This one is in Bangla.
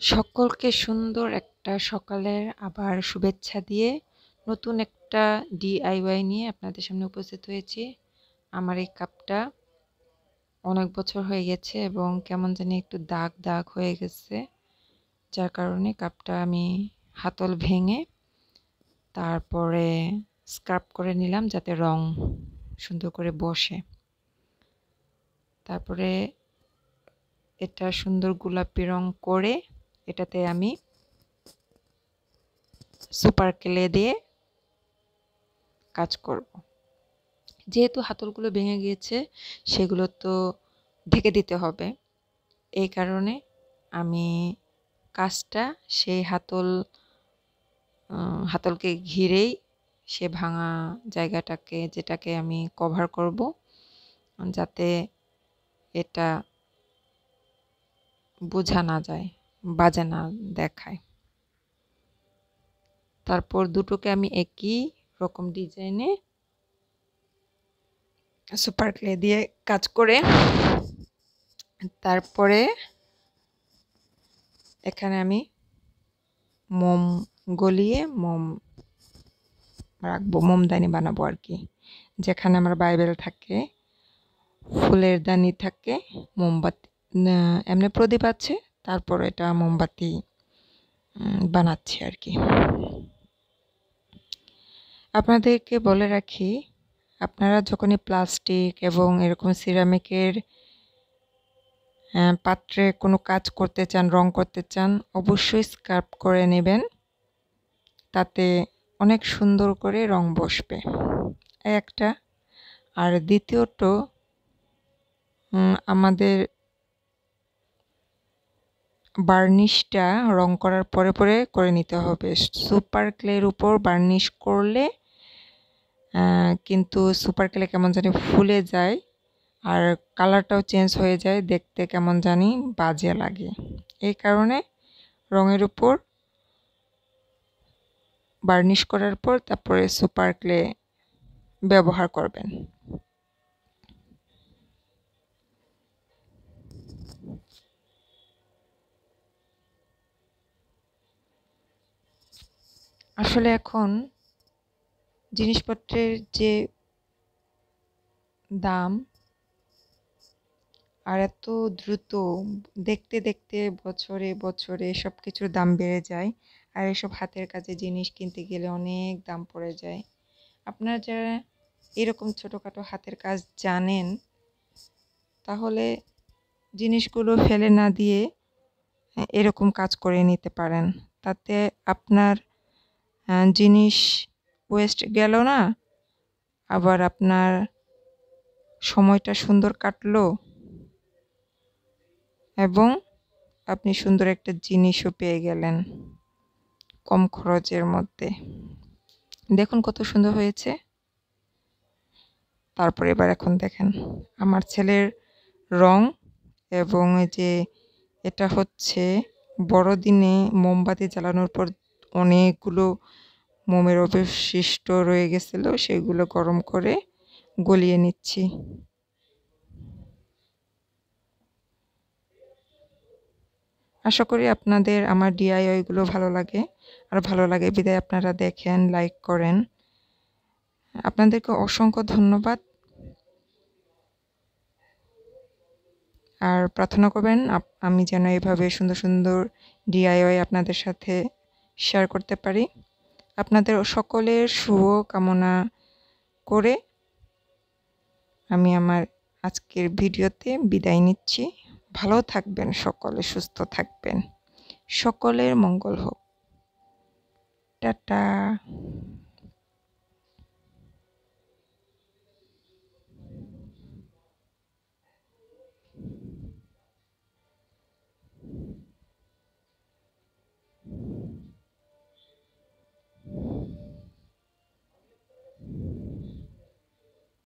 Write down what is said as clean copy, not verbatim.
সকলকে সুন্দর একটা সকালের আবার শুভেচ্ছা দিয়ে নতুন একটা ডিআইওয়াই নিয়ে আপনাদের সামনে উপস্থিত হয়েছি। আমার এই কাপটা অনেক বছর হয়ে গেছে এবং কেমন জানি একটু দাগ দাগ হয়ে গেছে, যার কারণে কাপটা আমি হাতল ভেঙে তারপরে স্ক্রাব করে নিলাম যাতে রং সুন্দর করে বসে। তারপরে এটা সুন্দর গোলাপি রং করে এটাতে আমি সুপার ক্লে দিয়ে কাজ করব। যেহেতু হাতলগুলো ভেঙে গিয়েছে সেগুলো তো ঢেকে দিতে হবে, এই কারণে আমি কাজটা সেই হাতলকে ঘিরেই সে ভাঙা জায়গাটাকে যেটাকে আমি কভার করব যাতে এটা বোঝা না যায়, বাজে না দেখায়। তারপর দুটোকে আমি একই রকম ডিজাইনে সুপার ক্লে দিয়ে কাজ করে তারপরে এখানে আমি মোম গলিয়ে মোম রাখবো, মোমদানি বানাবো আর কি। যেখানে আমার বাইবেল থাকে, ফুলের দানি থাকে, মোমবাতি এমনি প্রদীপ আছে, তারপর এটা মোমবাতি বানাচ্ছি আর কি। আপনাদেরকে বলে রাখি, আপনারা যখনই প্লাস্টিক এবং এরকম সিরামিকের পাত্রে কোনো কাজ করতে চান, রং করতে চান, অবশ্যই স্ক্রাব করে নেবেন, তাতে অনেক সুন্দর করে রং বসবে একটা। আর দ্বিতীয়ত আমাদের বার্নিশটা রং করার পরে পরে করে নিতে হবে। সুপার ক্লের উপর বার্নিশ করলে কিন্তু সুপার ক্লে কেমন জানি ফুলে যায় আর কালারটাও চেঞ্জ হয়ে যায়, দেখতে কেমন জানি বাজে লাগে। এই কারণে রঙের উপর বার্নিশ করার পর তারপরে সুপার ক্লে ব্যবহার করবেন। আসলে এখন জিনিসপত্রের যে দাম আর এত দ্রুত দেখতে দেখতে বছরে বছরে সব কিছুর দাম বেড়ে যায়, আর এসব হাতের কাজে জিনিস কিনতে গেলে অনেক দাম পড়ে যায়। আপনারা যারা এরকম ছোটোখাটো হাতের কাজ জানেন তাহলে জিনিসগুলো ফেলে না দিয়ে এরকম কাজ করে নিতে পারেন, তাতে আপনার জিনিস ওয়েস্ট গেল না, আবার আপনার সময়টা সুন্দর কাটলো এবং আপনি সুন্দর একটা জিনিসও পেয়ে গেলেন কম খরচের মধ্যে। দেখুন কত সুন্দর হয়েছে। তারপর এবার এখন দেখেন আমার ছেলের রং, এবং এই যে এটা হচ্ছে বড়দিনে মোমবাতি জ্বালানোর পর অনেকগুলো মোমের অবশিষ্ট রয়ে গেছিলো, সেগুলো গরম করে গলিয়ে নিচ্ছি। আশা করি আপনাদের আমার ডিআইওয়াইগুলো ভালো লাগে, আর ভালো লাগে বিদায় আপনারা দেখেন, লাইক করেন। আপনাদেরকে অসংখ্য ধন্যবাদ, আর প্রার্থনা করবেন আমি যেন এভাবে সুন্দর সুন্দর ডিআইওয়াই আপনাদের সাথে শেয়ার করতে পারি। আপনাদের সকলের শুভ কামনা করে আমি আমার আজকের ভিডিওতে বিদায় নিচ্ছি। ভালো থাকবেন সকলে, সুস্থ থাকবেন, সকলের মঙ্গল হোক। টাটা।